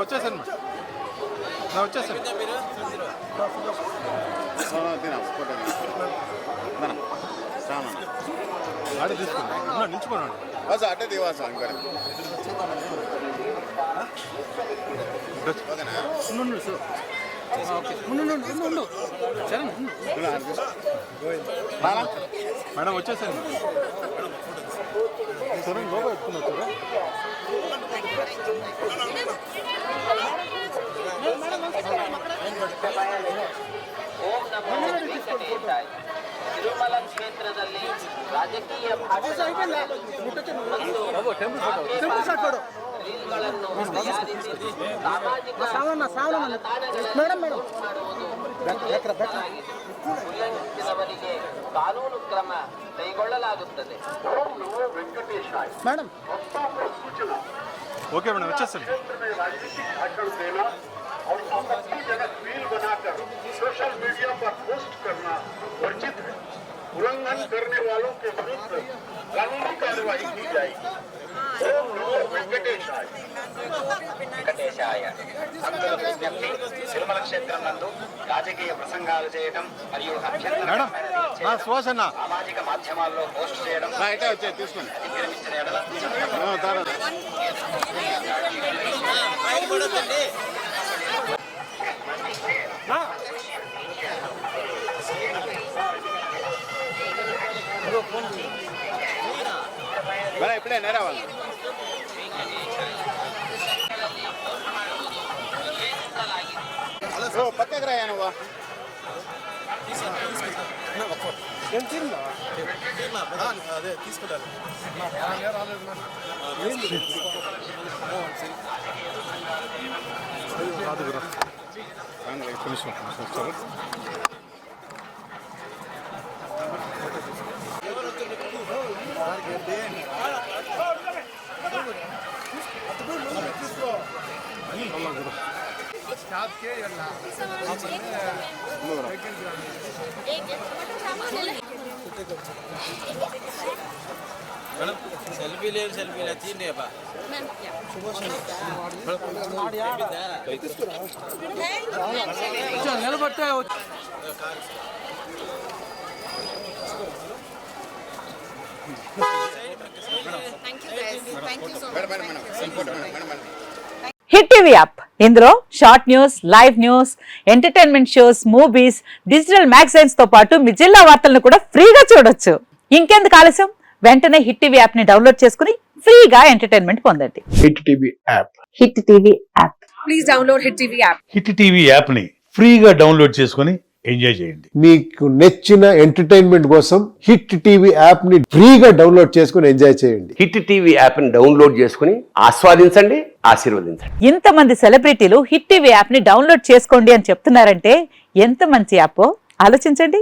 వచ్చేసాను ఆడే తీసుకున్నా నిల్చుకోండి బస్ అట్టే దివాస మేడం వచ్చేసాను సరే లోపల పెట్టుకుని వచ్చారా ತಿರುಮಲ ಕ್ಷೇತ್ರದಲ್ಲಿ ರಾಜಕೀಯ ಉಲ್ಲಂಘಿಸಿದವರಿಗೆ ಕಾನೂನು ಕ್ರಮ ಕೈಗೊಳ್ಳಲಾಗುತ್ತದೆ. ఓకే మేడం వచ్చేసాను और आपत्तिजनक रील बनाकर सोशल मीडिया पर पोस्ट करना वर्जित है. उल्लंघन करने वालों के विरुद्ध कानूनी कार्रवाई की जाएगी. ओम नमो वेंकटेशाय. భక్తుల విజ్ఞప్తి, తిరుమల క్షేత్రం నందు రాజకీయ ప్రసంగాలు చేయడం మరియు సామాజిక మాధ్యమాల్లో పోస్ట్ చేయడం తీసుకుని అతిక్రమించిన ఎడల ఇప్పుడే నేరా వాళ్ళు పక్కకు రాయా నువ్వు అదే తీసుకుంటాను सेल्फी ले तीन रेपा निलबट्टे హిట్ టీవీ యాప్ ఇందులో short news, live news, entertainment shows, movies, digital magazines తో పాటు మీ జిల్లా వార్తలను కూడా ఫ్రీగా చూడొచ్చు. ఇంకెందుకు ఆలస్యం, వెంటనే హిట్ టీవీ యాప్ ని డౌన్లోడ్ చేసుకుని ఫ్రీగా ఎంటర్టైన్మెంట్ పొందండి. Hit TV app. Hit TV app. Please download hit TV app. Hit TV app ని ఫ్రీగా డౌన్లోడ్ చేసుకుని ఎంజాయ్ చేయండి. మీకు నచ్చిన ఎంటర్టైన్మెంట్ కోసం హిట్ టీవీ యాప్ ని ఫ్రీగా డౌన్లోడ్ చేసుకుని ఎంజాయ్ చేయండి. హిట్ టీవీ యాప్ ని డౌన్లోడ్ చేసుకుని ఆస్వాదించండి, ఆశీర్వదించండి. ఇంతమంది సెలబ్రిటీలు హిట్ టీవీ యాప్ ని డౌన్లోడ్ చేసుకోండి అని చెప్తున్నారంటే ఎంత మంచి యాప్ ఆలోచించండి.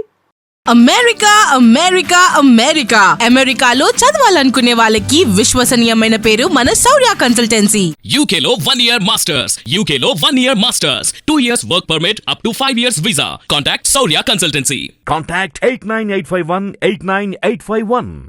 అమెరికా అమెరికా అమెరికా అమెరికాలో చదవాలనుకునే వాళ్ళకి విశ్వసనీయమైన పేరు మన శౌర్య కన్సల్టెన్సీ. UK లో 1 year masters, UK లో 1 year masters, 2 years work permit up to 5 years visa. Contact Saurya Consultancy. Contact 89851 89851.